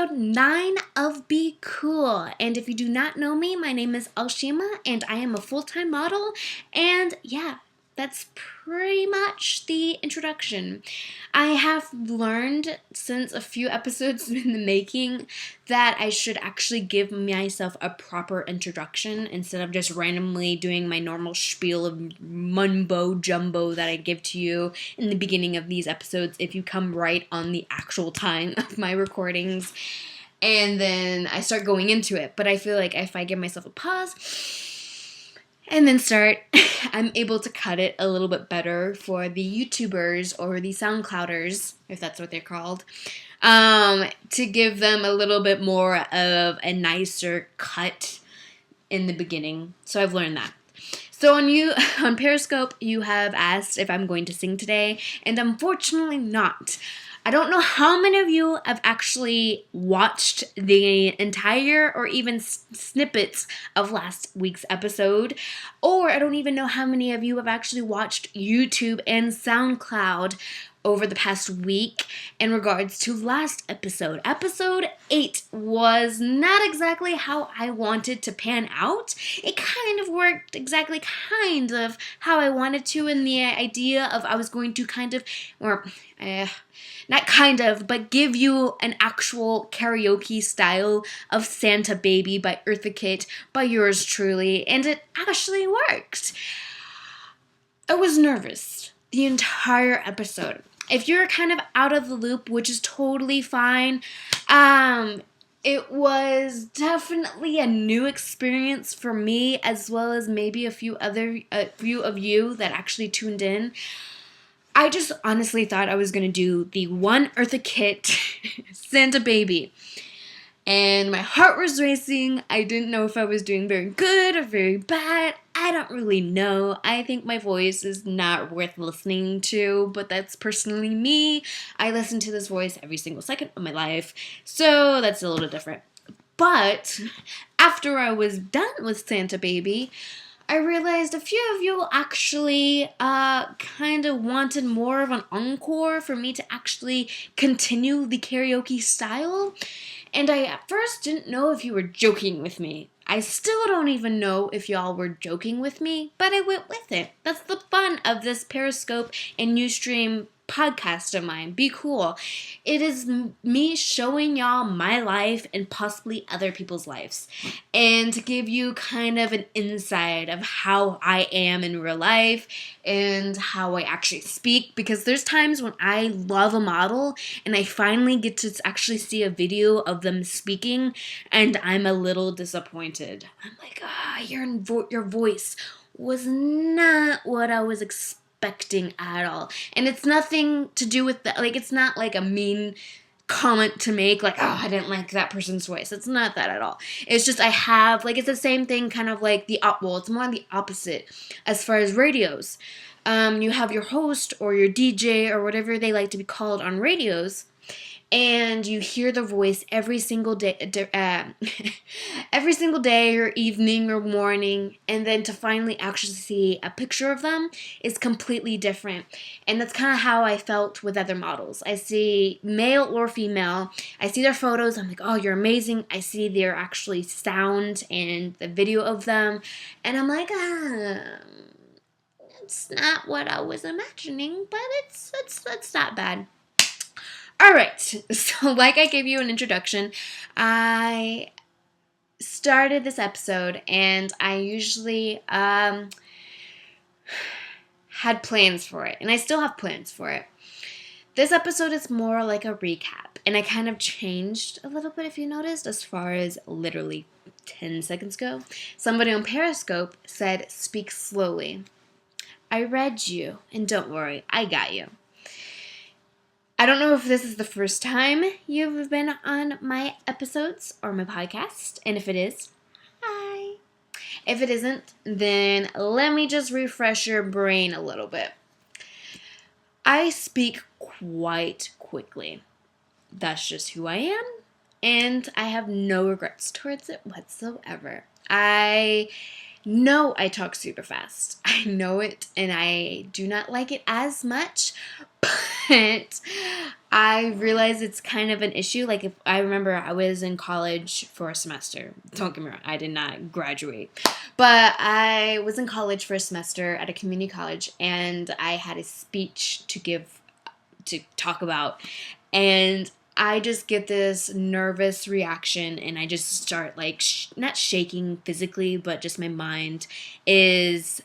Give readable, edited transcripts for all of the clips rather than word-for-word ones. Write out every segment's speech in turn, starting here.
episode 9 of Be Cool. And if you do not know me, my name is L.Shima, and I am a full-time model. And yeah, that's pretty much the introduction. I have learned since a few episodes in the making that I should actually give myself a proper introduction instead of just randomly doing my normal spiel of mumbo jumbo that I give to you in the beginning of these episodes if you come right on the actual time of my recordings. And then I start going into it. But I feel like if I give myself a pause and then start, I'm able to cut it a little bit better for the YouTubers or the SoundClouders, if that's what they're called, to give them a little bit more of a nicer cut in the beginning. So I've learned that. So on Periscope, you have asked if I'm going to sing today, and unfortunately not. I don't know how many of you have actually watched the entire or even snippets of last week's episode, or I don't even know how many of you have actually watched YouTube and SoundCloud over the past week in regards to last episode. Episode 8 was not exactly how I wanted to pan out. It kind of worked exactly kind of how I wanted to in the idea of I was going to kind of, or not kind of, but give you an actual karaoke style of Santa Baby by Eartha Kitt by yours truly, and it actually worked. I was nervous the entire episode. If you're kind of out of the loop, which is totally fine, it was definitely a new experience for me, as well as maybe a few of you that actually tuned in. I just honestly thought I was going to do the one Eartha Kitt Santa Baby. And my heart was racing. I didn't know if I was doing very good or very bad. I don't really know. I think my voice is not worth listening to, but that's personally me. I listen to this voice every single second of my life, so that's a little different. But after I was done with Santa Baby, I realized a few of you actually kind of wanted more of an encore for me to actually continue the karaoke style. And I at first didn't know if you were joking with me. I still don't even know if y'all were joking with me, but I went with it. That's the fun of this Periscope and Ustream podcast of mine. Be cool. It is me showing y'all my life and possibly other people's lives, and to give you kind of an insight of how I am in real life and how I actually speak, because there's times when I love a model and I finally get to actually see a video of them speaking and I'm a little disappointed. I'm like, your voice was not what I was expecting at all. And it's nothing to do with that. Like, it's not like a mean comment to make, like, oh, I didn't like that person's voice. It's not that at all. It's just I have, like, it's the same thing, kind of like it's more on the opposite as far as radios. You have your host or your DJ or whatever they like to be called on radios, and you hear the voice every single day, every single day or evening or morning, and then to finally actually see a picture of them is completely different. And that's kind of how I felt with other models. I see male or female, I see their photos, I'm like, oh, you're amazing. I see their actually sound and the video of them, and I'm like, it's not what I was imagining, but it's not bad. Alright, so like I gave you an introduction, I started this episode, and I usually had plans for it, and I still have plans for it. This episode is more like a recap, and I kind of changed a little bit, if you noticed, as far as literally 10 seconds ago. Somebody on Periscope said, speak slowly. I read you, and don't worry, I got you. I don't know if this is the first time you've been on my episodes or my podcast, and if it is, hi. If it isn't, then let me just refresh your brain a little bit. I speak quite quickly. That's just who I am, and I have no regrets towards it whatsoever. I know I talk super fast. I know it, and I do not like it as much, But I realize it's kind of an issue. Like, if I remember, I was in college for a semester. Don't get me wrong, I did not graduate, but I was in college for a semester at a community college, and I had a speech to talk about, and I just get this nervous reaction, and I just start like not shaking physically, but just my mind is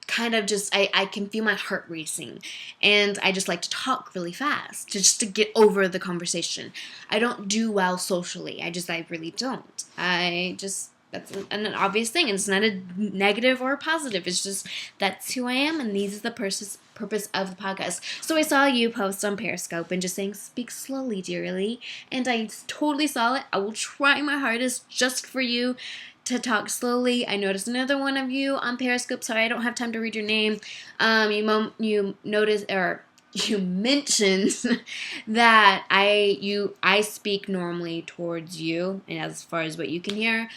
kind of just I can feel my heart racing, and I just like to talk really fast just to get over the conversation. I don't do well socially. I really don't. I just That's an obvious thing. It's not a negative or a positive. It's just that's who I am, and these are the purpose of the podcast. So I saw you post on Periscope and just saying speak slowly, dearly, and I totally saw it. I will try my hardest just for you to talk slowly. I noticed another one of you on Periscope. Sorry, I don't have time to read your name. You noticed or you mentioned that I speak normally towards you, and as far as what you can hear.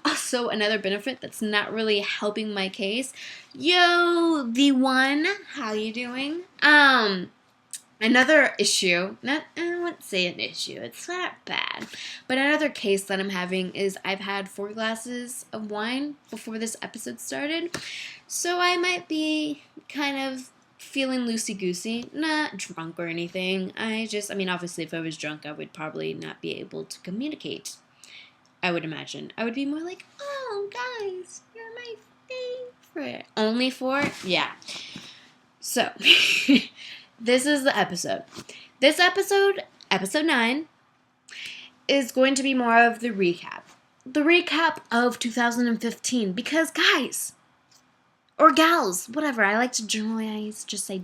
Also another benefit that's not really helping my case. Yo, the one, how you doing? Another issue, not, I wouldn't say an issue, it's not bad, but another case that I'm having is I've had 4 glasses of wine before this episode started, so I might be kind of feeling loosey-goosey, not drunk or anything. Obviously if I was drunk, I would probably not be able to communicate, I would imagine. I would be more like, oh, guys, you're my favorite. Only 4? Yeah. So, this is the episode. This episode, episode 9, is going to be more of the recap. The recap of 2015. Because, guys, or gals, whatever. I like to generalize, just say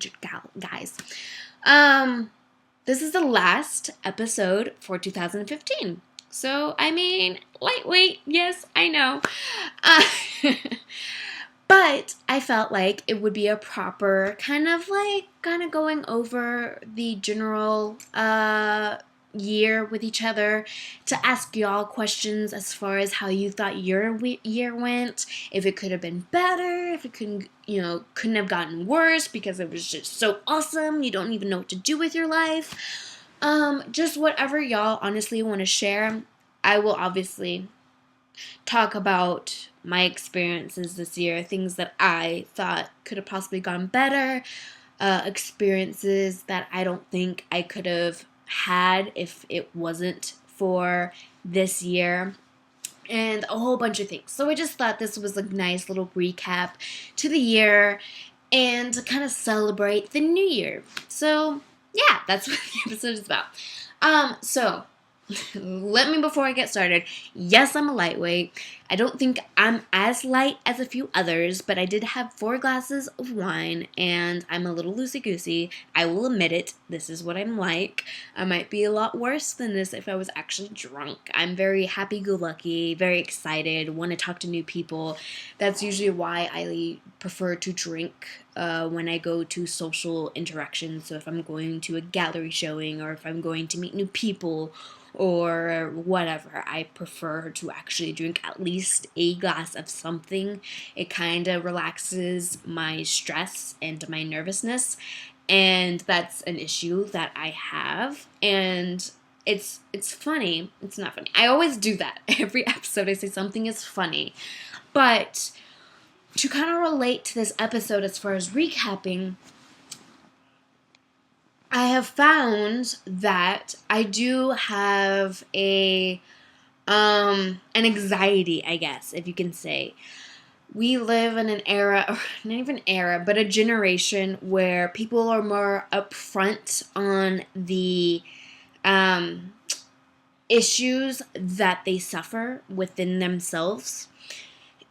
guys. This is the last episode for 2015. So, lightweight, yes, I know. But I felt like it would be a proper kind of going over the general year with each other, to ask y'all questions as far as how you thought your year went, if it could have been better, if it couldn't have gotten worse because it was just so awesome, you don't even know what to do with your life. Just whatever y'all honestly want to share. I will obviously talk about my experiences this year, things that I thought could have possibly gone better, experiences that I don't think I could have had if it wasn't for this year, and a whole bunch of things. So I just thought this was a nice little recap to the year and to kind of celebrate the new year. So yeah, that's what the episode is about. So before I get started, yes, I'm a lightweight. I don't think I'm as light as a few others, but I did have 4 glasses of wine, and I'm a little loosey-goosey. I will admit it. This is what I'm like. I might be a lot worse than this if I was actually drunk. I'm very happy-go-lucky, very excited, want to talk to new people. That's usually why I prefer to drink when I go to social interactions. So if I'm going to a gallery showing, or if I'm going to meet new people, or whatever, I prefer to actually drink at least a glass of something. It kind of relaxes my stress and my nervousness, and that's an issue that I have. And it's funny. It's not funny. I always do that. Every episode I say something is funny. But to kind of relate to this episode as far as recapping, I have found that I do have an anxiety, I guess, if you can say. We live in an era, or not even era, but a generation where people are more upfront on the issues that they suffer within themselves.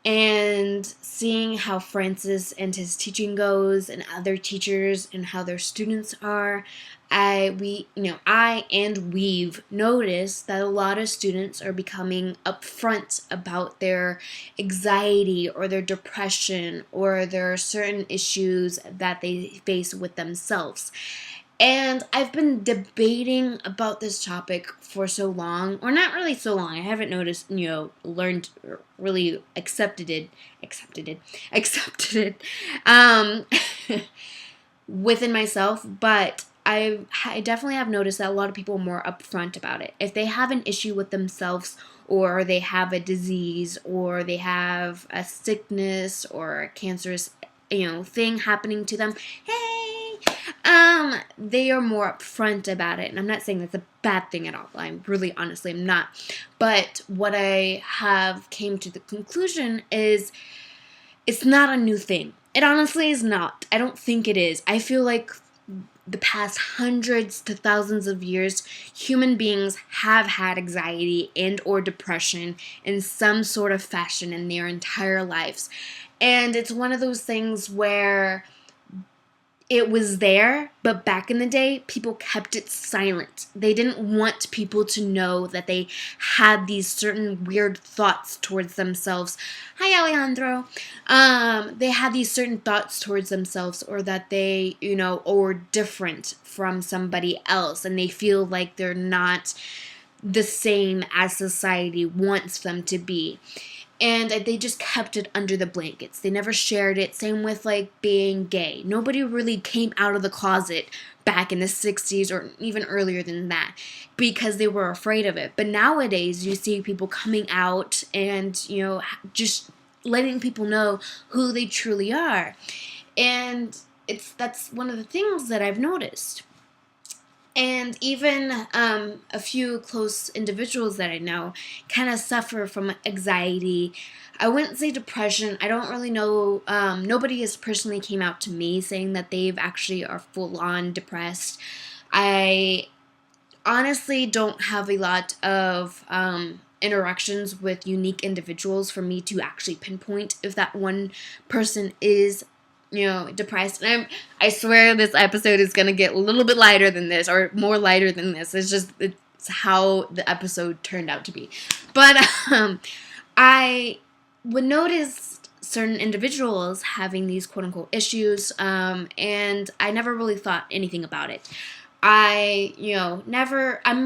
And seeing how Francis and his teaching goes, and other teachers and how their students are, we've noticed that a lot of students are becoming upfront about their anxiety or their depression or their certain issues that they face with themselves. And I've been debating about this topic for so long, or not really so long. I haven't noticed, learned, or really accepted it. within myself, but I definitely have noticed that a lot of people are more upfront about it. If they have an issue with themselves, or they have a disease, or they have a sickness or a cancerous, thing happening to them, hey, they are more upfront about it. And I'm not saying that's a bad thing at all. I'm really, honestly, I'm not. But what I have came to the conclusion is it's not a new thing. It honestly is not. I don't think it is. I feel like the past hundreds to thousands of years, human beings have had anxiety and or depression in some sort of fashion in their entire lives. And it's one of those things where it was there, but back in the day, people kept it silent. They didn't want people to know that they had these certain weird thoughts towards themselves. Hi, Alejandro. They had these certain thoughts towards themselves, or that they, are different from somebody else, and they feel like they're not the same as society wants them to be. And they just kept it under the blankets. They never shared it. Same with like being gay. Nobody really came out of the closet back in the 60s or even earlier than that because they were afraid of it. But nowadays you see people coming out and, just letting people know who they truly are. And that's one of the things that I've noticed. And even a few close individuals that I know kind of suffer from anxiety. I wouldn't say depression. I don't really know. Nobody has personally came out to me saying that they've actually are full on depressed. I honestly don't have a lot of interactions with unique individuals for me to actually pinpoint if that one person is depressed. And I swear this episode is going to get a little bit lighter than this, or more lighter than this. It's how the episode turned out to be. But I would notice certain individuals having these quote unquote issues, and I never really thought anything about it. I'm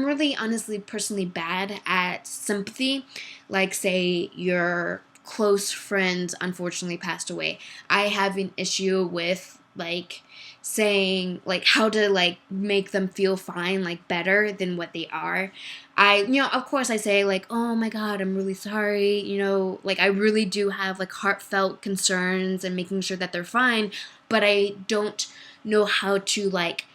really honestly personally bad at sympathy. Like, say your close friend unfortunately passed away. I have an issue with like saying like how to like make them feel fine, like better than what they are. Of course I say like, oh my god, I'm really sorry, like I really do have like heartfelt concerns and making sure that they're fine, but I don't know how to like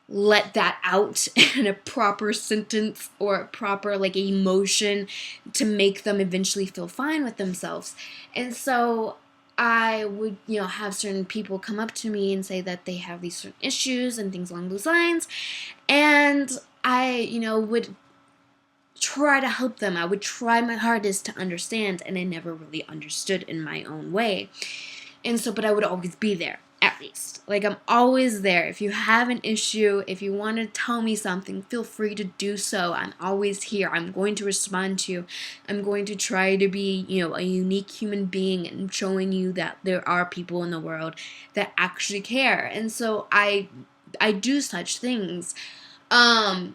let that out in a proper sentence or a proper like emotion to make them eventually feel fine with themselves. And so I would, have certain people come up to me and say that they have these certain issues and things along those lines. And I, would try to help them. I would try my hardest to understand, and I never really understood in my own way. And so, but I would always be there, at least. Like, I'm always there. If you have an issue, if you want to tell me something, feel free to do so. I'm always here. I'm going to respond to you. I'm going to try to be, a unique human being and showing you that there are people in the world that actually care. And so I do such things. And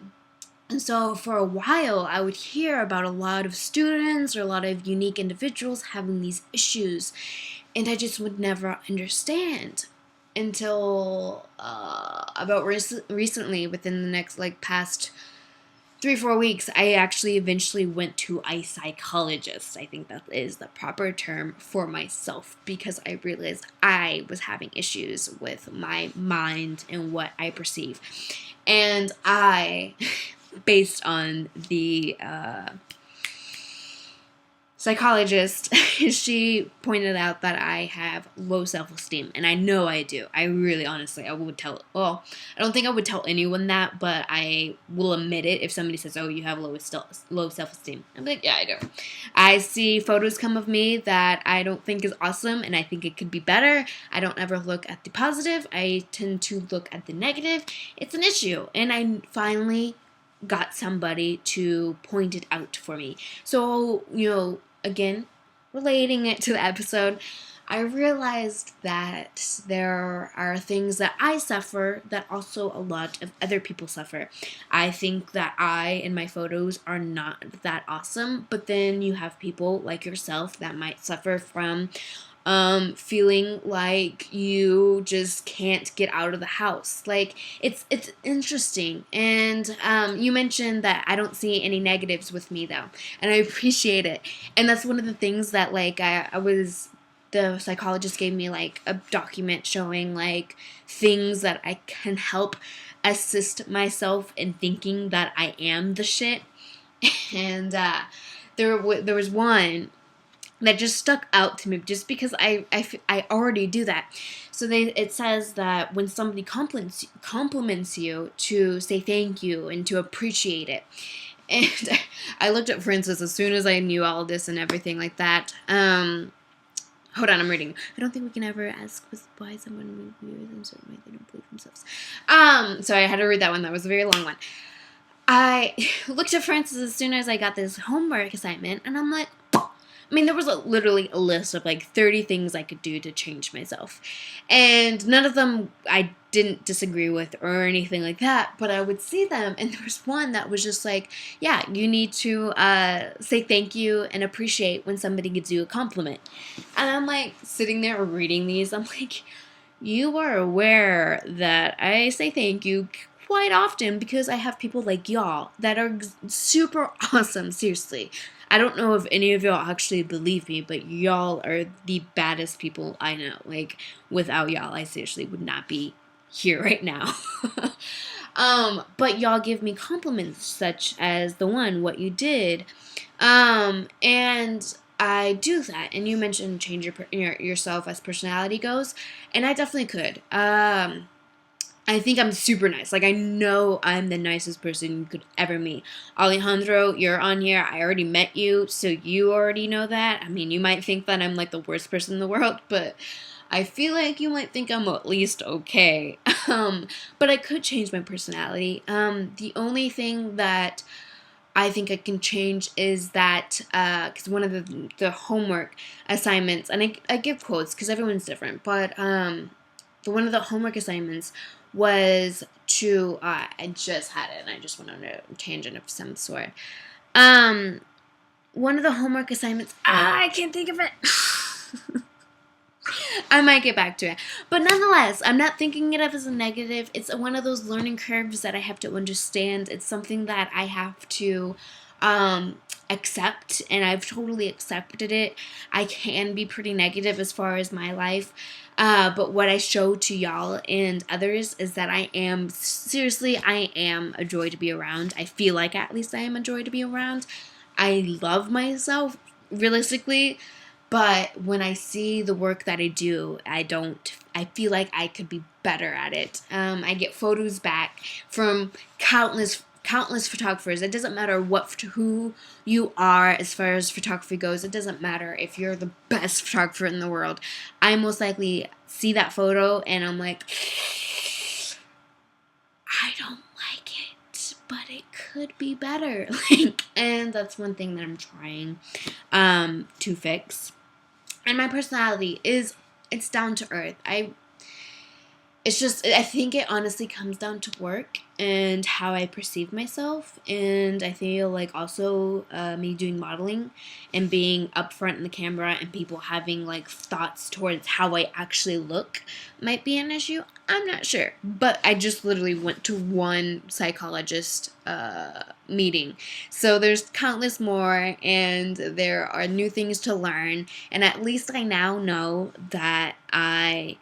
so for a while, I would hear about a lot of students or a lot of unique individuals having these issues, and I just would never understand until about recently, within the next past 3-4 weeks, I actually eventually went to a psychologist. I think that is the proper term for myself, because I realized I was having issues with my mind and what I perceive. And I, based on the psychologist, she pointed out that I have low self-esteem, and I know I do. I really, honestly, I don't think I would tell anyone that, but I will admit it if somebody says, oh, you have low self-esteem. I'm like, yeah, I do. I see photos come of me that I don't think is awesome, and I think it could be better. I don't ever look at the positive. I tend to look at the negative. It's an issue, and I finally got somebody to point it out for me. So, again, relating it to the episode, I realized that there are things that I suffer that also a lot of other people suffer. I think that I and my photos are not that awesome, but then you have people like yourself that might suffer from feeling like you just can't get out of the house. Like, it's interesting. And you mentioned that I don't see any negatives with me, though, and I appreciate it. And that's one of the things that, like, the psychologist gave me, like, a document showing, like, things that I can help assist myself in thinking that I am the shit. And there was one that just stuck out to me just because I already do that. So it says that when somebody compliments you, to say thank you and to appreciate it. And I looked at Francis as soon as I knew all this and everything like that. Hold on, I'm reading. I don't think we can ever ask why someone views in a certain way they don't believe themselves. So I had to read that one. That was a very long one. I looked at Francis as soon as I got this homework assignment, and I'm like, I mean, there was literally a list of like 30 things I could do to change myself. And none of them I didn't disagree with or anything like that, but I would see them, and there was one that was just like, yeah, you need to say thank you and appreciate when somebody gives you a compliment. And I'm like, sitting there reading these, I'm like, you are aware that I say thank you quite often because I have people like y'all that are super awesome, seriously. I don't know if any of y'all actually believe me, but y'all are the baddest people I know. Like, without y'all, I seriously would not be here right now. But y'all give me compliments such as the one, what you did. And I do that. And you mentioned change yourself as personality goes, and I definitely could. I think I'm super nice. Like, I know I'm the nicest person you could ever meet. Alejandro, you're on here. I already met you, so you already know that. I mean, you might think that I'm, like, the worst person in the world, but I feel like you might think I'm at least okay. But I could change my personality. The only thing that I think I can change is that, because one of the homework assignments, and I give quotes because everyone's different, but one of the homework assignments was to, I just had it and I just went on a tangent of some sort. One of the homework assignments, I can't think of it. I might get back to it. But nonetheless, I'm not thinking it of as a negative. It's one of those learning curves that I have to understand. It's something that I have to accept, and I've totally accepted it. I can be pretty negative as far as my life. But what I show to y'all and others is that I am a joy to be around. I feel like at least I am a joy to be around. I love myself, realistically. But when I see the work that I do, I feel like I could be better at it. I get photos back from countless photographers. It doesn't matter who you are as far as photography goes. It doesn't matter if you're the best photographer in the world. I most likely see that photo and I'm like, I don't like it, but it could be better. And that's one thing that I'm trying to fix. And my personality it's down to earth. I think it honestly comes down to work and how I perceive myself. And I feel like also me doing modeling and being up front in the camera and people having like thoughts towards how I actually look might be an issue. I'm not sure. But I just literally went to one psychologist meeting. So there's countless more, and there are new things to learn. And at least I now know that I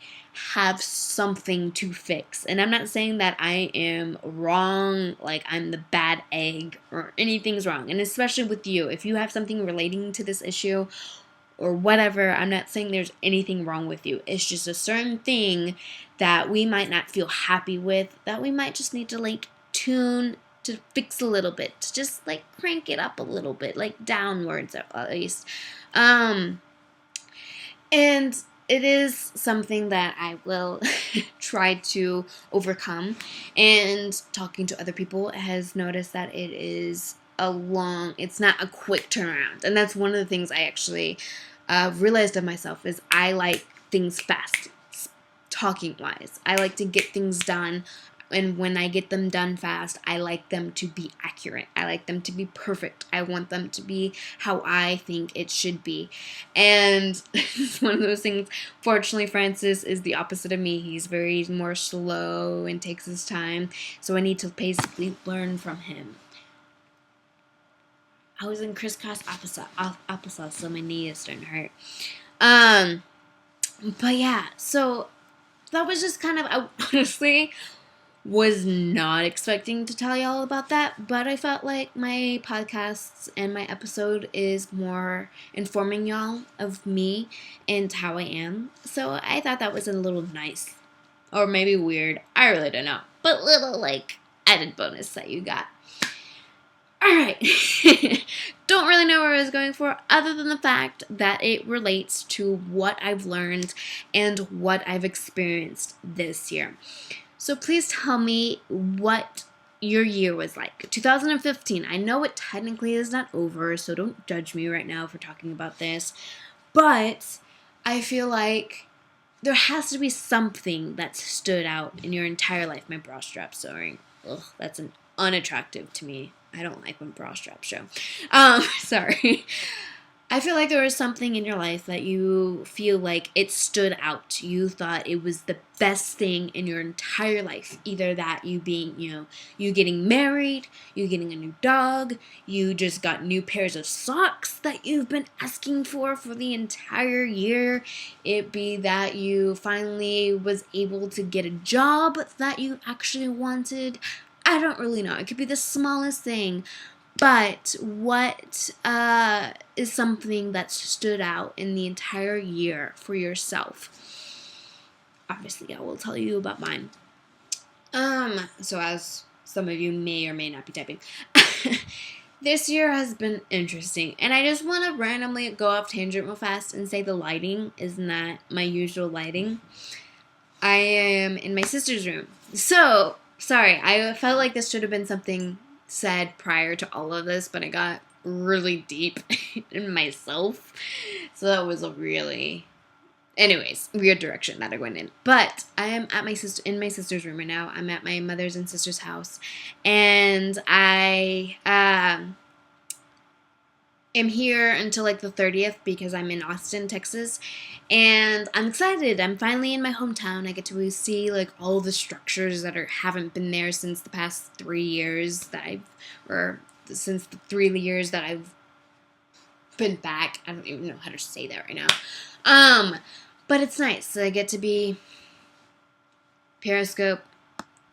have something to fix. And I'm not saying that I am wrong, like I'm the bad egg or anything's wrong. And especially with you, if you have something relating to this issue or whatever, I'm not saying there's anything wrong with you. It's just a certain thing that we might not feel happy with, that we might just need to like tune to fix a little bit, to just like crank it up a little bit, like downwards at least. And it is something that I will try to overcome. And talking to other people has noticed that it's not a quick turnaround. And that's one of the things I actually realized of myself is I like things fast, talking wise. I like to get things done. And when I get them done fast, I like them to be accurate. I like them to be perfect. I want them to be how I think it should be. And it's one of those things. Fortunately, Francis is the opposite of me. He's very more slow and takes his time. So I need to basically learn from him. I was in crisscross applesauce, so my knee is starting to hurt. But yeah, so that was just kind of, I honestly was not expecting to tell y'all about that, but I felt like my podcasts and my episode is more informing y'all of me and how I am. So I thought that was a little nice, or maybe weird. I really don't know, but little like added bonus that you got. Alright, don't really know where I was going for other than the fact that it relates to what I've learned and what I've experienced this year. So please tell me what your year was like. 2015, I know it technically is not over, so don't judge me right now for talking about this, but I feel like there has to be something that stood out in your entire life. My bra strap's sewing. Ugh, that's unattractive to me. I don't like when bra straps show. Sorry. I feel like there was something in your life that you feel like it stood out. You thought it was the best thing in your entire life. Either that you being, you getting married, you getting a new dog, you just got new pairs of socks that you've been asking for the entire year. It be that you finally was able to get a job that you actually wanted. I don't really know. It could be the smallest thing. But what is something that stood out in the entire year for yourself? Obviously, I will tell you about mine. So as some of you may or may not be typing, this year has been interesting. And I just want to randomly go off tangent real fast and say the lighting is not my usual lighting. I am in my sister's room. So, sorry, I felt like this should have been something said prior to all of this, but I got really deep in myself. So that was a really, weird direction that I went in. But I am at my sister's room right now. I'm at my mother's and sister's house, and I am here until like the 30th because I'm in Austin, Texas, and I'm excited. I'm finally in my hometown. I get to see like all the structures that haven't been there since the past 3 years since the 3 years that I've been back. I don't even know how to say that right now. But it's nice. I get to be Periscope.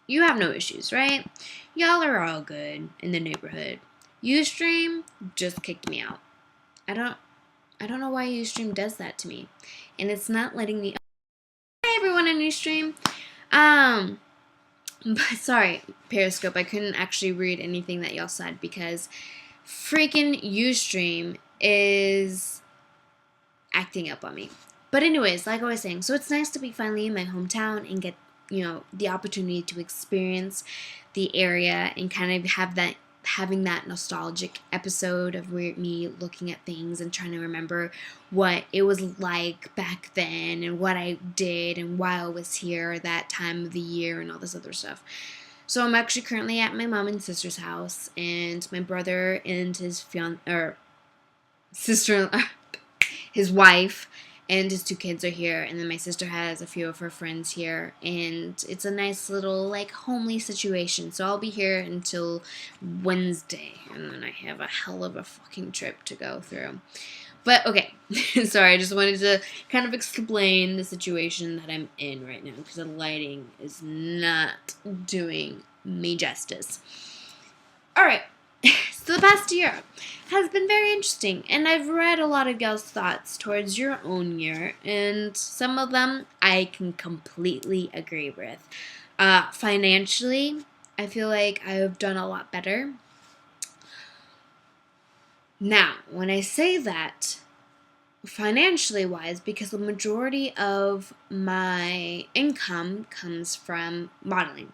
You have no issues, right? Y'all are all good in the neighborhood. Ustream just kicked me out. I don't know why Ustream does that to me. And it's not letting me. Hi everyone on Ustream. But sorry, Periscope, I couldn't actually read anything that y'all said because freaking Ustream is acting up on me. But anyways, like I was saying, so it's nice to be finally in my hometown and get, the opportunity to experience the area and kind of having that nostalgic episode of me looking at things and trying to remember what it was like back then and what I did and why I was here that time of the year and all this other stuff. So I'm actually currently at my mom and sister's house, and my brother and his sister, his wife, and his 2 kids are here, and then my sister has a few of her friends here, and it's a nice little, like, homely situation. So I'll be here until Wednesday, and then I have a hell of a fucking trip to go through. But, okay, sorry, I just wanted to kind of explain the situation that I'm in right now, because the lighting is not doing me justice. Alright. So the past year has been very interesting, and I've read a lot of y'all's thoughts towards your own year, and some of them I can completely agree with. Financially, I feel like I've done a lot better. Now, when I say that, financially wise, because the majority of my income comes from modeling.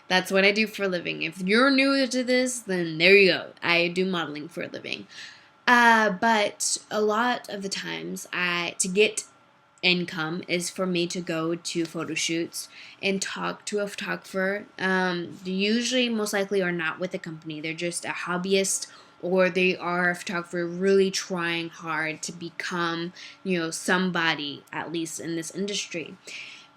That's what I do for a living. If you're new to this, then there you go. I do modeling for a living. But a lot of the times, to get income is for me to go to photo shoots and talk to a photographer. They usually, most likely, are not with a company. They're just a hobbyist, or they are a photographer really trying hard to become, somebody, at least in this industry.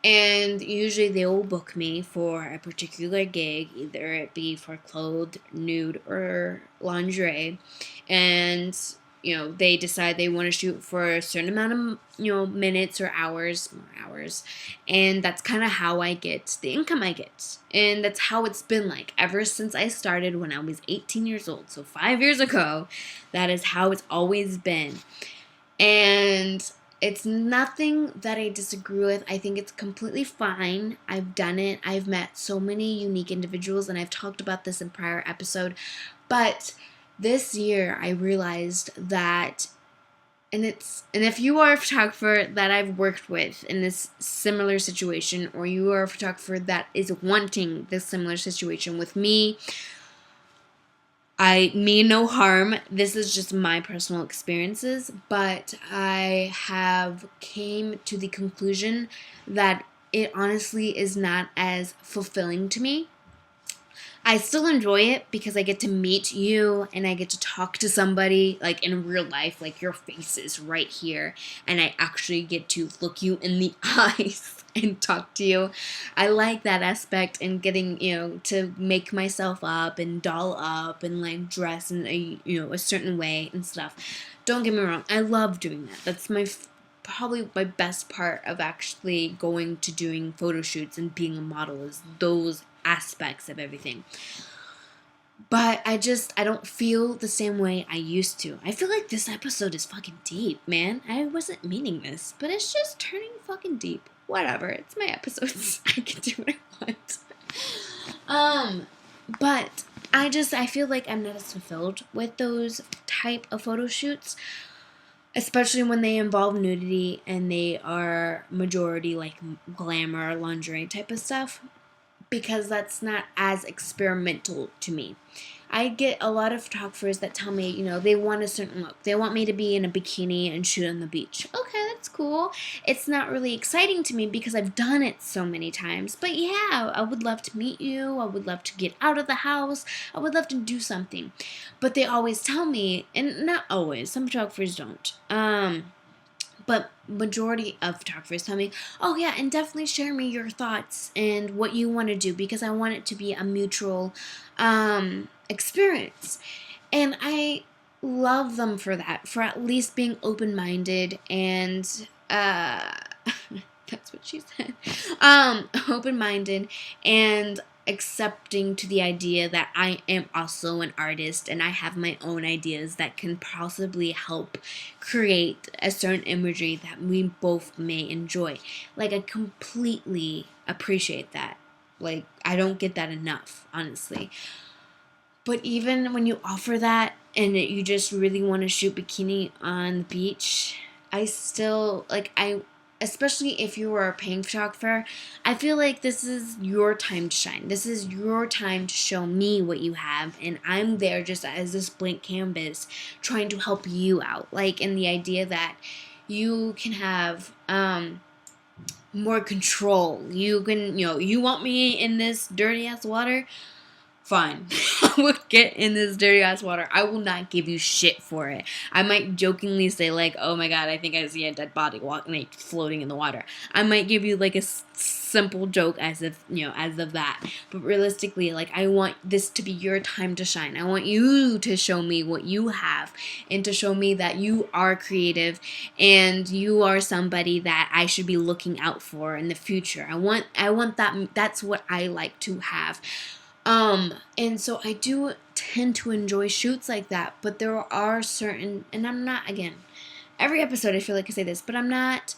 And usually they will book me for a particular gig, either it be for clothed, nude, or lingerie. And, they decide they want to shoot for a certain amount of, minutes or hours, more hours. And that's kind of how I get the income I get. And that's how it's been like ever since I started when I was 18 years old. So 5 years ago, that is how it's always been. And it's nothing that I disagree with. I think it's completely fine. I've done it. I've met so many unique individuals, and I've talked about this in prior episode. But this year I realized that, and if you are a photographer that I've worked with in this similar situation, or you are a photographer that is wanting this similar situation with me, I mean no harm. This is just my personal experiences, but I have came to the conclusion that it honestly is not as fulfilling to me. I still enjoy it because I get to meet you and I get to talk to somebody like in real life, like your face is right here, and I actually get to look you in the eyes and talk to you. I like that aspect, and getting, to make myself up and doll up and like dress in a certain way and stuff. Don't get me wrong, I love doing that. That's probably my best part of actually going to doing photo shoots and being a model, is those aspects of everything. But I don't feel the same way I used to. I feel like this episode is fucking deep, man. I wasn't meaning this, but it's just turning fucking deep. Whatever, it's my episodes. I can do what I want. But I feel like I'm not as fulfilled with those type of photo shoots, especially when they involve nudity and they are majority like glamour, lingerie type of stuff, because that's not as experimental to me. I get a lot of photographers that tell me, they want a certain look. They want me to be in a bikini and shoot on the beach. Okay, that's cool. It's not really exciting to me because I've done it so many times. But yeah, I would love to meet you. I would love to get out of the house. I would love to do something. But they always tell me, and not always, some photographers don't. But majority of photographers tell me, oh yeah, and definitely share me your thoughts and what you want to do, because I want it to be a mutual experience. And I love them for that, for at least being open-minded and that's what she said. Open-minded and accepting to the idea that I am also an artist and I have my own ideas that can possibly help create a certain imagery that we both may enjoy. Like, I completely appreciate that. Like, I don't get that enough, honestly. But even when you offer that and you just really want to shoot bikini on the beach, I still, especially if you are a paying photographer, I feel like this is your time to shine. This is your time to show me what you have, and I'm there just as this blank canvas trying to help you out. Like, in the idea that you can have more control. You can, you want me in this dirty ass water? Fine. I will get in this dirty ass water. I will not give you shit for it. I might jokingly say, like, oh my god, I think I see a dead body floating in the water. I might give you like a simple joke as of that. But realistically, like, I want this to be your time to shine. I want you to show me what you have, and to show me that you are creative and you are somebody that I should be looking out for in the future. I want that. That's what I like to have. And so I do tend to enjoy shoots like that, but there are certain, and I'm not, again, every episode I feel like I say this, but I'm not,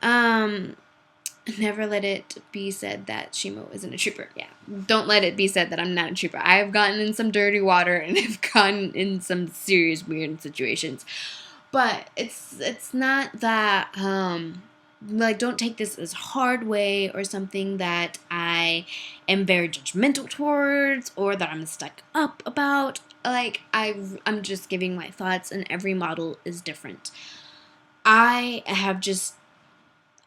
never let it be said that Shima isn't a trooper. Yeah, don't let it be said that I'm not a trooper. I've gotten in some dirty water, and I've gotten in some serious weird situations, but it's not that, like, don't take this as hard way or something that I am very judgmental towards or that I'm stuck up about. Like, I'm just giving my thoughts, and every model is different. I have just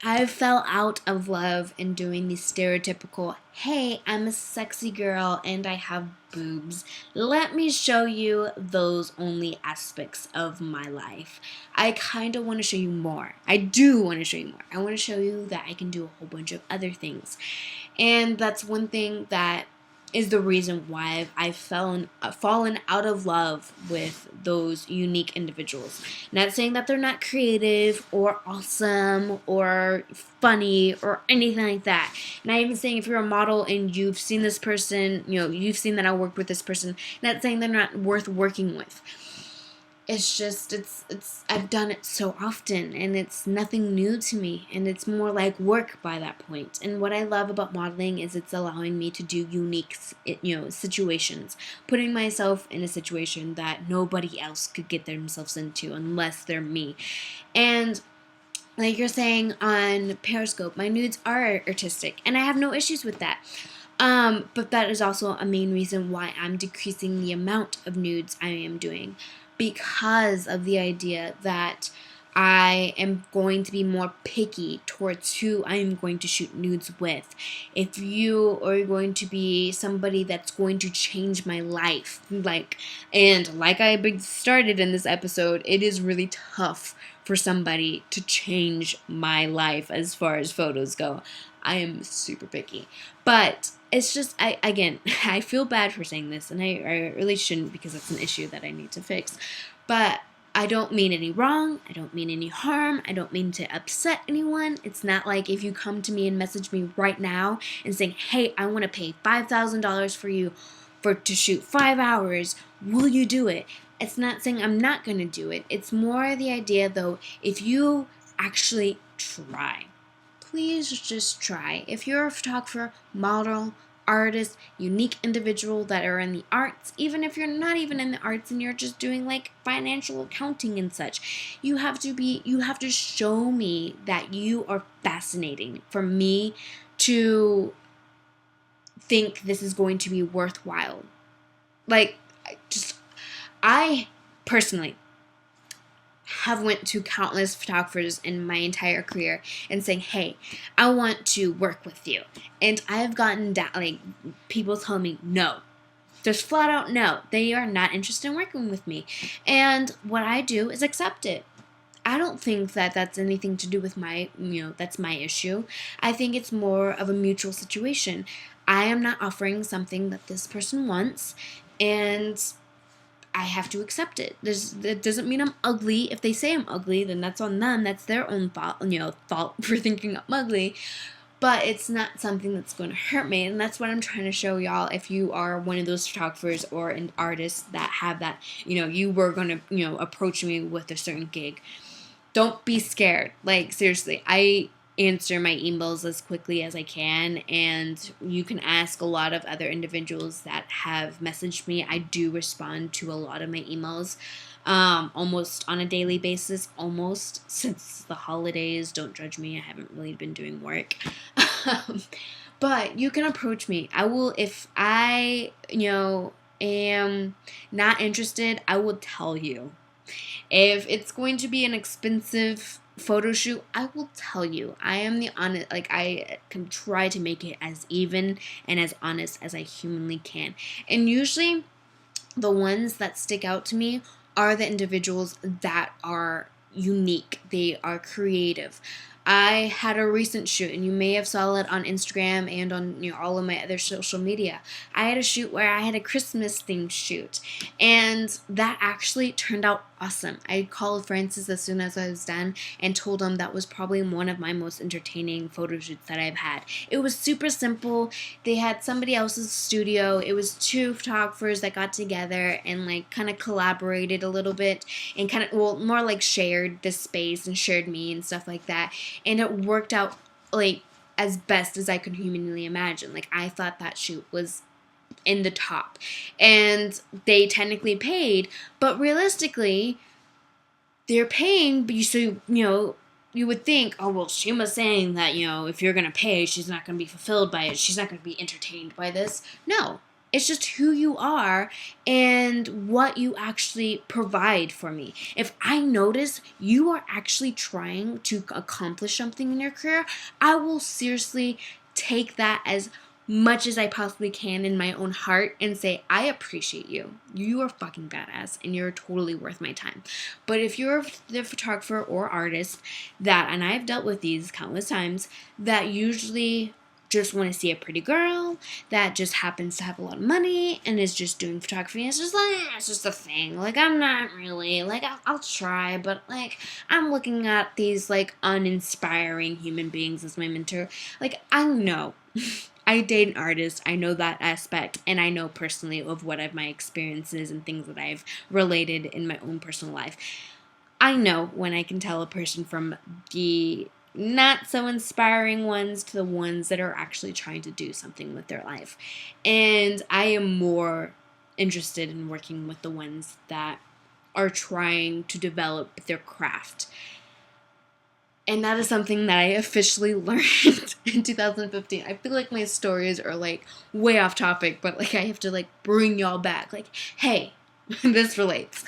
I fell out of love in doing the stereotypical, hey, I'm a sexy girl and I have boobs. Let me show you those only aspects of my life. I kind of want to show you more. I do want to show you more. I want to show you that I can do a whole bunch of other things. And that's one thing that is the reason why I've fallen out of love with those unique individuals. Not saying that they're not creative or awesome or funny or anything like that. Not even saying if you're a model and you've seen this person, you've seen that I worked with this person. Not saying they're not worth working with. It's just I've done it so often and it's nothing new to me, and it's more like work by that point. And what I love about modeling is it's allowing me to do unique situations, putting myself in a situation that nobody else could get themselves into unless they're me. And like you're saying on Periscope, my nudes are artistic and I have no issues with that. But that is also a main reason why I'm decreasing the amount of nudes I am doing, because of the idea that I am going to be more picky towards who I am going to shoot nudes with. If you are going to be somebody that's going to change my life, like I started in this episode, it is really tough for somebody to change my life as far as photos go. I am super picky. But it's just, I feel bad for saying this, and I really shouldn't, because it's an issue that I need to fix. But I don't mean any wrong. I don't mean any harm. I don't mean to upset anyone. It's not like if you come to me and message me right now and saying, hey, I want to pay $5,000 for you to shoot 5 hours, will you do it? It's not saying I'm not going to do it. It's more the idea, though, if you actually try. Please just try. If you're a photographer, model, artist, unique individual that are in the arts, even if you're not even in the arts and you're just doing like financial accounting and such, you have to show me that you are fascinating for me to think this is going to be worthwhile. Like, I personally have went to countless photographers in my entire career and saying, hey, I want to work with you. And I've gotten down, like, people tell me no. Just flat out no. They are not interested in working with me. And what I do is accept it. I don't think that that's anything to do with that's my issue. I think it's more of a mutual situation. I am not offering something that this person wants, and I have to accept it. That doesn't mean I'm ugly. If they say I'm ugly, then that's on them. That's their own fault for thinking I'm ugly. But it's not something that's going to hurt me, and that's what I'm trying to show y'all. If you are one of those photographers or an artist that have that, you were going to, approach me with a certain gig, don't be scared. Like, seriously, I answer my emails as quickly as I can, and you can ask a lot of other individuals that have messaged me. I do respond to a lot of my emails almost on a daily basis, since the holidays. Don't judge me, I haven't really been doing work. But you can approach me. I will, if I am not interested, I will tell you. If it's going to be an expensive photo shoot, I will tell you. I am the honest, like, I can try to make it as even and as honest as I humanly can. And usually the ones that stick out to me are the individuals that are unique. They are creative. I had a recent shoot, and you may have saw it on Instagram and on all of my other social media. I had a shoot where I had a Christmas themed shoot, and that actually turned out awesome. I called Francis as soon as I was done and told him that was probably one of my most entertaining photo shoots that I've had. It was super simple. They had somebody else's studio. It was two photographers that got together and like kind of collaborated a little bit and kind of, more like shared the space and shared me and stuff like that. And it worked out like as best as I could humanly imagine. Like, I thought that shoot was in the top, and they technically paid, but realistically they're paying, but you would think, oh well, Shima's saying that if you're gonna pay, she's not gonna be fulfilled by it, she's not gonna be entertained by this. No, It's just who you are and what you actually provide for me. If I notice you are actually trying to accomplish something in your career, I will seriously take that as much as I possibly can in my own heart and say, I appreciate you. You are fucking badass and you're totally worth my time. But if you're the photographer or artist that, and I've dealt with these countless times, that usually just want to see a pretty girl that just happens to have a lot of money and is just doing photography. It's just like, it's just a thing. Like, I'm not really, like, I'll try, but, like, I'm looking at these, like, uninspiring human beings as my mentor. Like, I know. I date an artist. I know that aspect, and I know personally of what my experiences and things that I've related in my own personal life. I know when I can tell a person from the not so inspiring ones to the ones that are actually trying to do something with their life. And I am more interested in working with the ones that are trying to develop their craft. And that is something that I officially learned in 2015. I feel like my stories are like way off topic, but like I have to like bring y'all back. Like, hey, this relates.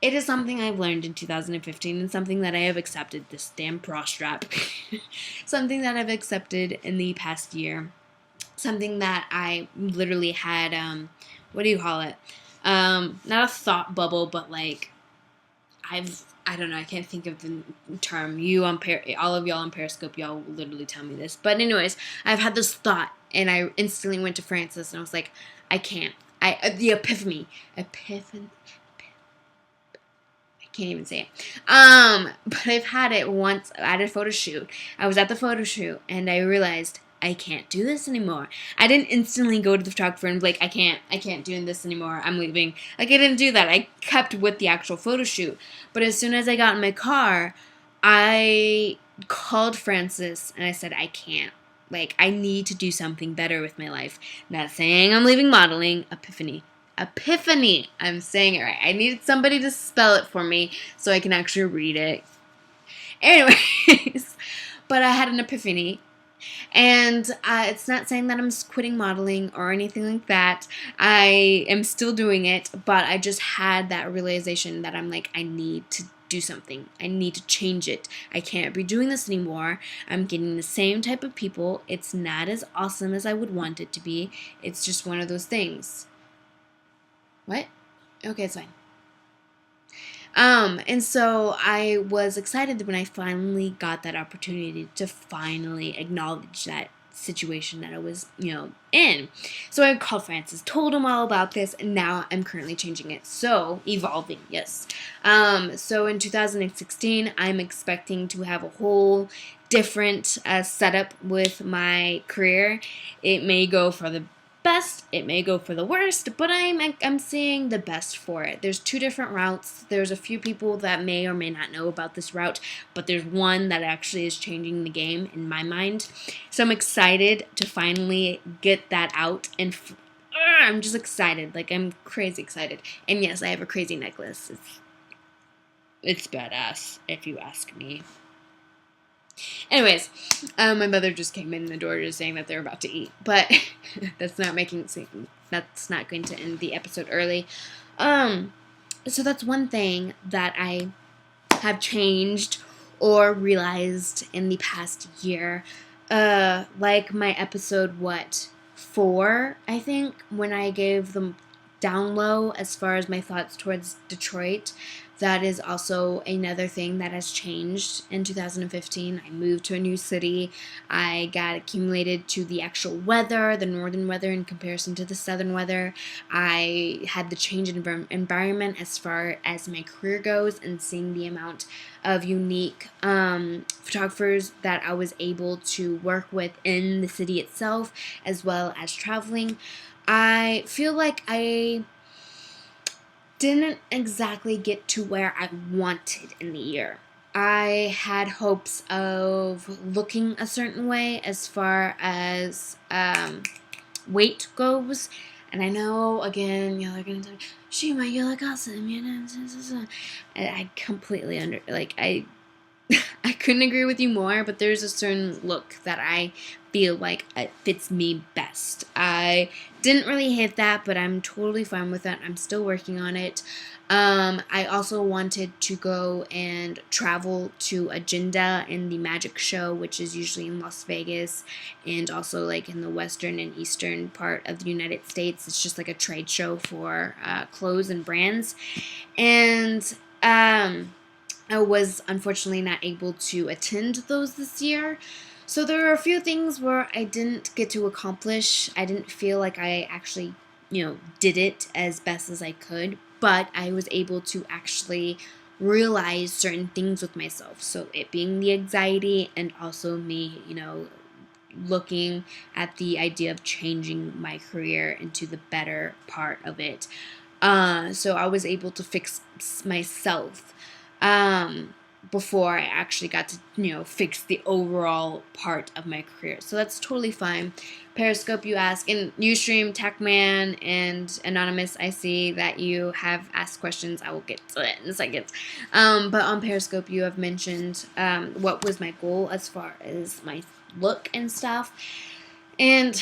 It is something I've learned in 2015 and something that I have accepted, this damn bra strap. Something that I've accepted in the past year. Something that I literally had, what do you call it? Not a thought bubble, but like, I don't know, I can't think of the term. All of y'all on Periscope, y'all literally tell me this. But anyways, I've had this thought, and I instantly went to Francis, and I was like, I can't. The epiphany. Can't even say it. But I've had it once at a photo shoot. I was at the photo shoot and I realized I can't do this anymore. I didn't instantly go to the photographer and be like, I can't do this anymore. I'm leaving. Like, I didn't do that. I kept with the actual photo shoot. But as soon as I got in my car, I called Francis and I said, I can't. Like, I need to do something better with my life. Not saying I'm leaving modeling. Epiphany. I'm saying it right. I needed somebody to spell it for me so I can actually read it. Anyways, but I had an epiphany. And it's not saying that I'm quitting modeling or anything like that. I am still doing it, but I just had that realization that I'm like, I need to do something. I need to change it. I can't be doing this anymore. I'm getting the same type of people. It's not as awesome as I would want it to be. It's just one of those things. What? Okay, it's fine. And so I was excited when I finally got that opportunity to finally acknowledge that situation that I was, in. So I called Francis, told him all about this, and now I'm currently changing it. So, evolving, yes. So in 2016, I'm expecting to have a whole different setup with my career. It may go for the best, it may go for the worst, but I'm seeing the best for it. There's two different routes. There's a few people that may or may not know about this route, but there's one that actually is changing the game in my mind. So I'm excited to finally get that out, and I'm just excited. Like, I'm crazy excited. And yes, I have a crazy necklace. It's badass, if you ask me. Anyways, my mother just came in the door just saying that they're about to eat, but that's not going to end the episode early. So that's one thing that I have changed or realized in the past year. Like my episode, 4, I think, when I gave them down low as far as my thoughts towards Detroit. That is also another thing that has changed in 2015. I moved to a new city. I got accumulated to the actual weather, the northern weather in comparison to the southern weather. I had the change in environment as far as my career goes, and seeing the amount of unique photographers that I was able to work with in the city itself, as well as traveling. I feel like I didn't exactly get to where I wanted in the year. I had hopes of looking a certain way as far as weight goes. And I know, again, y'all are going to tell me, Shima, you look awesome, And I completely I couldn't agree with you more, but there's a certain look that I feel like it fits me best. I didn't really hit that, but I'm totally fine with that. I'm still working on it. I also wanted to go and travel to Agenda in the magic show, which is usually in Las Vegas and also like in the western and eastern part of the United States. It's just like a trade show for clothes and brands. And I was unfortunately not able to attend those this year. So there are a few things where I didn't get to accomplish. I didn't feel like I actually, did it as best as I could, but I was able to actually realize certain things with myself. So it being the anxiety and also me, looking at the idea of changing my career into the better part of it. So I was able to fix myself before I actually got to, fix the overall part of my career. So that's totally fine. Periscope, you ask, and Ustream, Techman, and Anonymous, I see that you have asked questions. I will get to it in a second. But on Periscope, you have mentioned what was my goal as far as my look and stuff. And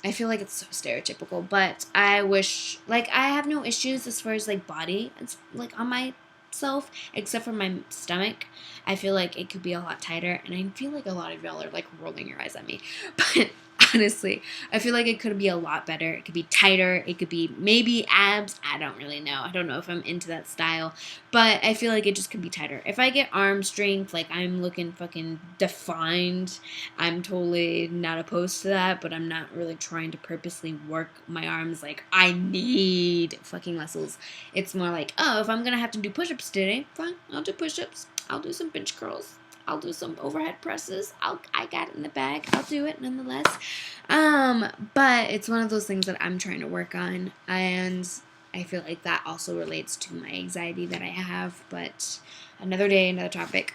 I feel like it's so stereotypical, but I wish, like, I have no issues as far as, like, body, it's, like, on myself, except for my stomach. I feel like it could be a lot tighter, and I feel like a lot of y'all are, like, rolling your eyes at me, but honestly, I feel like it could be a lot better. It could be tighter. It could be maybe abs. I don't really know. I don't know if I'm into that style, but I feel like it just could be tighter. If I get arm strength, like I'm looking fucking defined, I'm totally not opposed to that, but I'm not really trying to purposely work my arms like I need fucking muscles. It's more like, oh, if I'm gonna have to do push-ups today, fine, I'll do push-ups. I'll do some bench curls. I'll do some overhead presses. I got it in the bag. I'll do it nonetheless. But it's one of those things that I'm trying to work on, and I feel like that also relates to my anxiety that I have. But another day, another topic.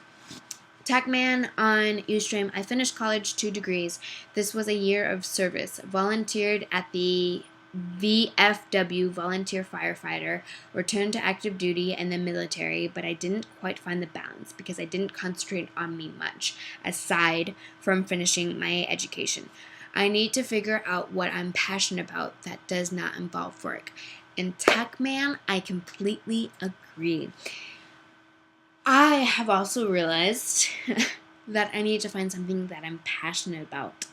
Techman on Ustream. I finished college 2 degrees. This was a year of service. Volunteered at the VFW, volunteer firefighter, returned to active duty and the military, but I didn't quite find the balance because I didn't concentrate on me much, aside from finishing my education. I need to figure out what I'm passionate about that does not involve work. And Techman, I completely agree. I have also realized that I need to find something that I'm passionate about.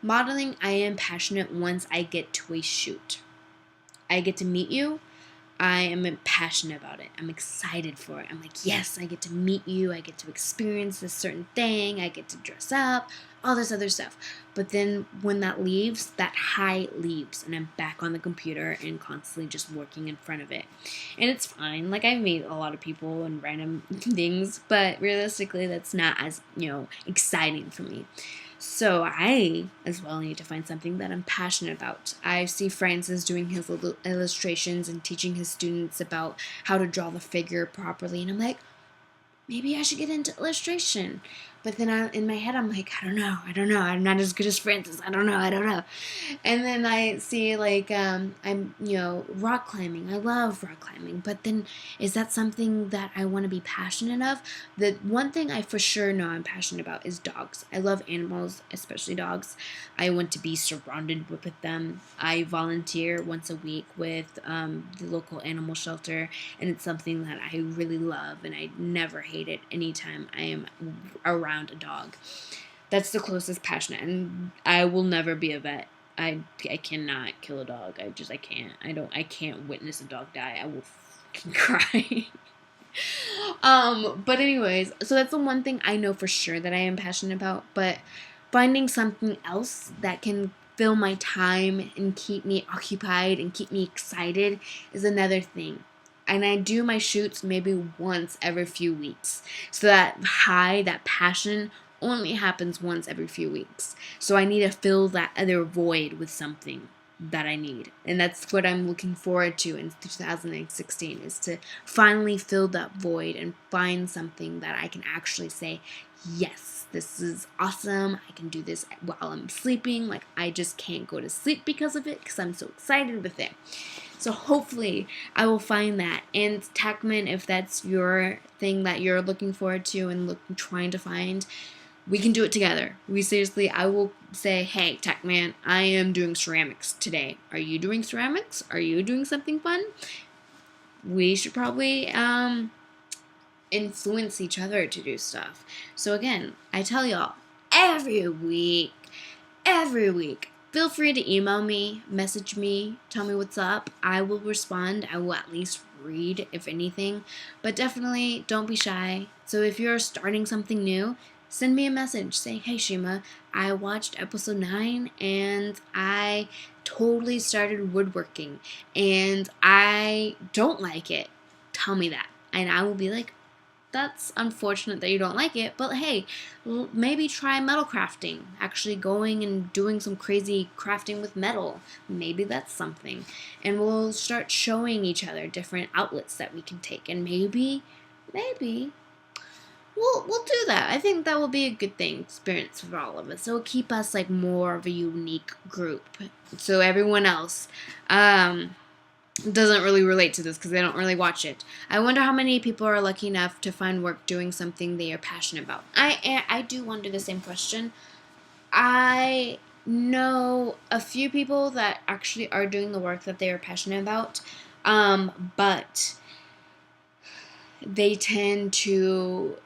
Modeling, I am passionate once I get to a shoot. I get to meet you. I am passionate about it. I'm excited for it. I'm like, yes, I get to meet you. I get to experience this certain thing. I get to dress up, all this other stuff. But then when that leaves, that high leaves, and I'm back on the computer and constantly just working in front of it. And it's fine. Like, I meet a lot of people and random things, but realistically, that's not as, exciting for me. So I, as well, need to find something that I'm passionate about. I see Francis doing his little illustrations and teaching his students about how to draw the figure properly, and I'm like, maybe I should get into illustration. But then in my head, I'm like, I don't know. I'm not as good as Francis. I don't know. And then I see, like, I'm, rock climbing. I love rock climbing. But then, is that something that I want to be passionate of? The one thing I for sure know I'm passionate about is dogs. I love animals, especially dogs. I want to be surrounded with them. I volunteer once a week with the local animal shelter, and it's something that I really love, and I never hate it anytime I am around a dog. That's the closest passionate, and I will never be a vet. I cannot kill a dog. I can't. I can't witness a dog die. I will fucking cry. But anyways, so that's the one thing I know for sure that I am passionate about, but finding something else that can fill my time and keep me occupied and keep me excited is another thing. And I do my shoots maybe once every few weeks. So that high, that passion only happens once every few weeks. So I need to fill that other void with something that I need. And that's what I'm looking forward to in 2016, is to finally fill that void and find something that I can actually say, yes, this is awesome. I can do this while I'm sleeping. Like, I just can't go to sleep because of it, because I'm so excited with it. So hopefully I will find that. And Techman, if that's your thing that you're looking forward to and trying to find, we can do it together. I will say, hey, Techman, I am doing ceramics today. Are you doing ceramics? Are you doing something fun? We should probably influence each other to do stuff. So again, I tell y'all, every week, feel free to email me, message me, tell me what's up. I will respond. I will at least read, if anything. But definitely don't be shy. So if you're starting something new, send me a message. Say, hey, Shima, I watched episode 9 and I totally started woodworking and I don't like it. Tell me that. And I will be like, that's unfortunate that you don't like it, but hey, maybe try metal crafting. Actually going and doing some crazy crafting with metal. Maybe that's something. And we'll start showing each other different outlets that we can take. And maybe we'll do that. I think that will be a good experience for all of us. It'll keep us like more of a unique group. So everyone else, doesn't really relate to this because they don't really watch it. I wonder how many people are lucky enough to find work doing something they are passionate about. I do wonder the same question. I know a few people that actually are doing the work that they are passionate about, but they tend to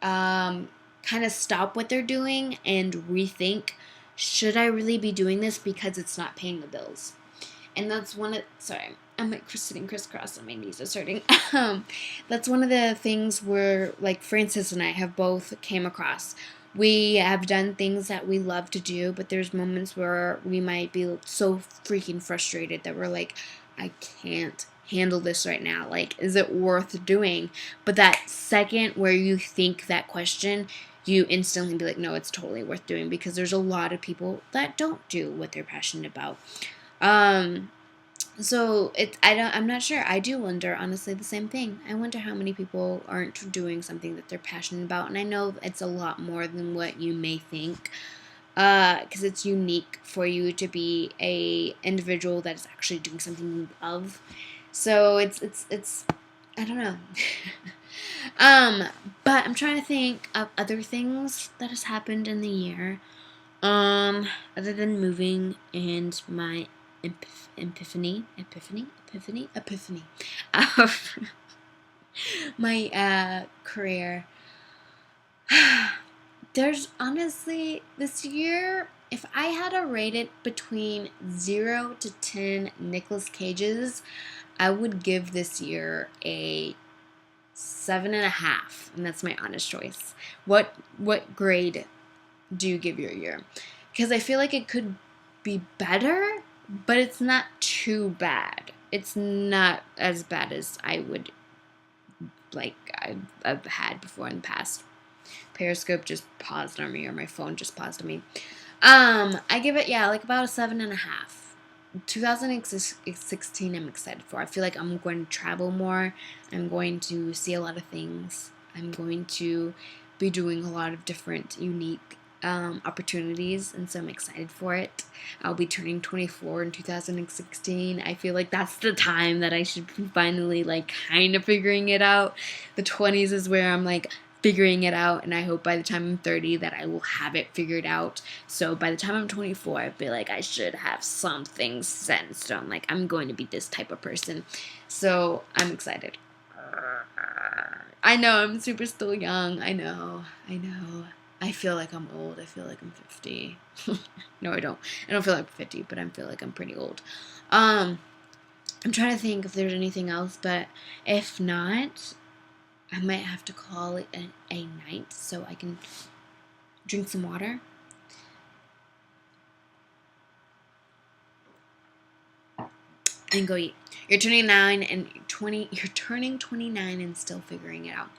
kind of stop what they're doing and rethink, should I really be doing this because it's not paying the bills? And that's sorry, I'm like sitting crisscross and my knees are hurting. That's one of the things where, like, Francis and I have both came across. We have done things that we love to do, but there's moments where we might be so freaking frustrated that we're like, I can't handle this right now. Like, is it worth doing? But that second where you think that question, you instantly be like, no, it's totally worth doing, because there's a lot of people that don't do what they're passionate about. So I'm not sure. I do wonder, honestly, the same thing. I wonder how many people aren't doing something that they're passionate about, and I know it's a lot more than what you may think, because it's unique for you to be a individual that is actually doing something you love. So it's I don't know. But I'm trying to think of other things that has happened in the year, other than moving and my epiphany of my career. There's honestly, this year, if I had to rate it between 0 to 10 Nicolas Cages, I would give this year a 7.5, and that's my honest choice. What grade do you give your year? Because I feel like it could be better, but it's not too bad. It's not as bad as I would I've had before in the past. Periscope just paused on me, or my phone just paused on me. I give it, like about a 7.5. 2016 I'm excited for. I feel like I'm going to travel more. I'm going to see a lot of things. I'm going to be doing a lot of different unique opportunities, and so I'm excited for it. I'll be turning 24 in 2016. I feel like that's the time that I should be finally kind of figuring it out. The 20s is where I'm figuring it out, and I hope by the time I'm 30 that I will have it figured out. So by the time I'm 24, I feel like I should have something set in stone. I'm going to be this type of person. So I'm excited. I know I'm super still young. I know. I feel like I'm old. I feel like I'm 50. No, I don't. I don't feel like 50, but I feel like I'm pretty old. I'm trying to think if there's anything else, but if not, I might have to call it a night so I can drink some water. And go eat. You're turning 29 and still figuring it out.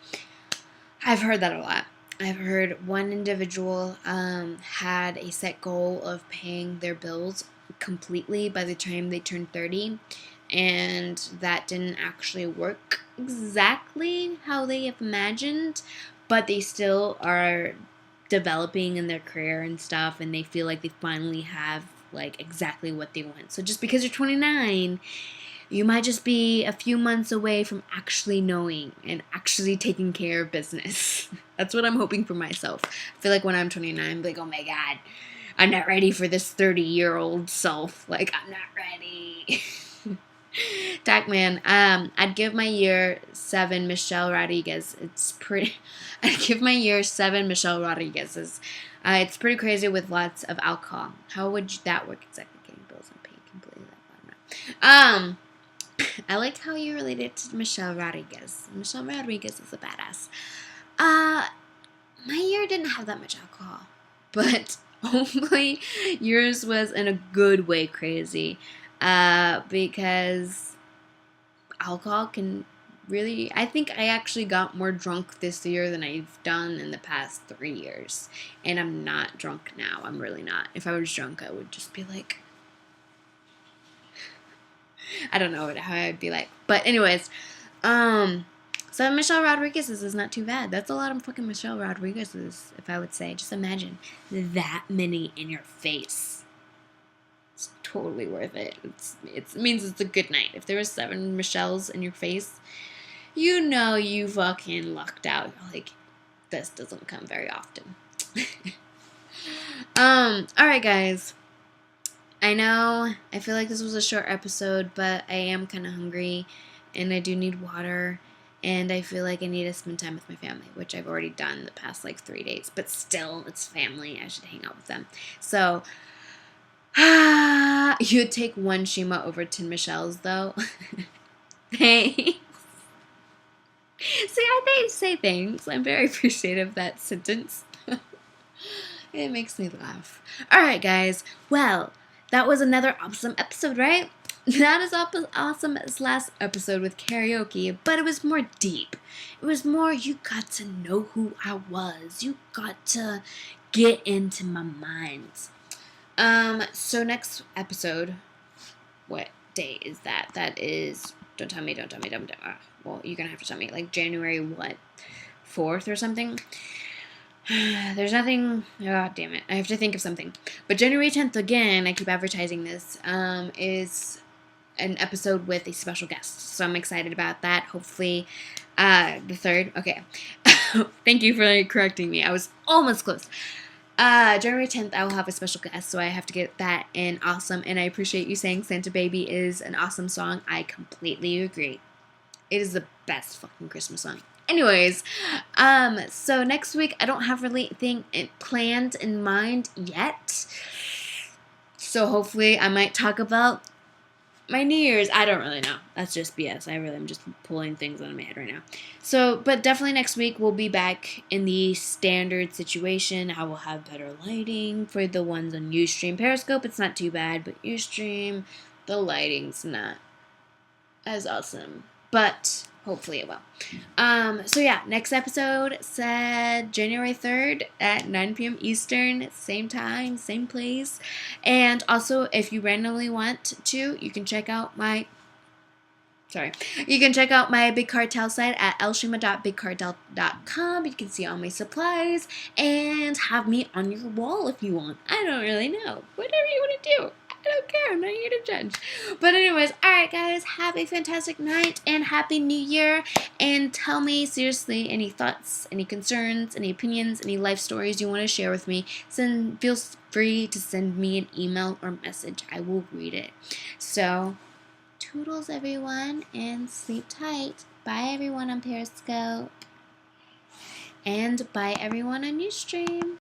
I've heard that a lot. I've heard one individual had a set goal of paying their bills completely by the time they turned 30, and that didn't actually work exactly how they have imagined, but they still are developing in their career and stuff, and they feel like they finally have exactly what they want. So just because you're 29 you might just be a few months away from actually knowing and actually taking care of business. That's what I'm hoping for myself. I feel like when I'm 29, I'm like, oh my God, I'm not ready for this 30-year-old self. Like, I'm not ready. Darkman, I'd give my year 7 Michelle Rodriguez. It's pretty. I'd give my year 7 Michelle Rodriguez's. It's pretty crazy with lots of alcohol. How would that work exactly? Getting bills and paying completely that bottom. I like how you related to Michelle Rodriguez. Michelle Rodriguez is a badass. My year didn't have that much alcohol, but hopefully yours was in a good way crazy. Because alcohol can really, I think I actually got more drunk this year than I've done in the past 3 years. And I'm not drunk now. I'm really not. If I was drunk, I would just be like, I don't know how I'd be like. But anyways, so Michelle Rodriguez's is not too bad. That's a lot of fucking Michelle Rodriguez's, if I would say. Just imagine that many in your face. It's totally worth it. It means it's a good night. If there was 7 Michelles in your face, you know you fucking lucked out. You're like, this doesn't come very often. Alright guys. I know, I feel like this was a short episode, but I am kind of hungry, and I do need water, and I feel like I need to spend time with my family, which I've already done the past, 3 days, but still, it's family, I should hang out with them. So, you'd take 1 Shima over 10 Michelle's, though. Thanks. See, I say thanks. I'm very appreciative of that sentence. It makes me laugh. Alright, guys, well, that was another awesome episode, right? Not as awesome as last episode with karaoke, but it was more deep. It was more, you got to know who I was. You got to get into my mind. So next episode, what day is that? That is, don't tell me. Well, you're gonna have to tell me, January, 4th or something? There's nothing. Oh, damn it. I have to think of something. But January 10th, again, I keep advertising this, is an episode with a special guest. So I'm excited about that. Hopefully, the 3rd. Okay. Thank you for correcting me. I was almost close. January 10th, I will have a special guest, so I have to get that in. Awesome. And I appreciate you saying Santa Baby is an awesome song. I completely agree. It is the best fucking Christmas song. Anyways, so next week, I don't have really anything planned in mind yet. So hopefully I might talk about my New Year's. I don't really know. That's just BS. I really am just pulling things out of my head right now. So, but definitely next week we'll be back in the standard situation. I will have better lighting for the ones on Ustream. Periscope, it's not too bad, but Ustream, the lighting's not as awesome. But hopefully it will. So yeah, next episode said January 3rd at 9 p.m. Eastern, same time, same place. And also, if you randomly want to, you can check out my Big Cartel site at L.Shima.BigCartel.com. You can see all my supplies and have me on your wall if you want. I don't really know. Whatever you want to do. I don't care. I'm not here to judge. But anyways, alright guys, have a fantastic night and Happy New Year. And tell me, seriously, any thoughts, any concerns, any opinions, any life stories you want to share with me. Feel free to send me an email or message. I will read it. So, toodles everyone, and sleep tight. Bye everyone on Periscope. And bye everyone on Ustream.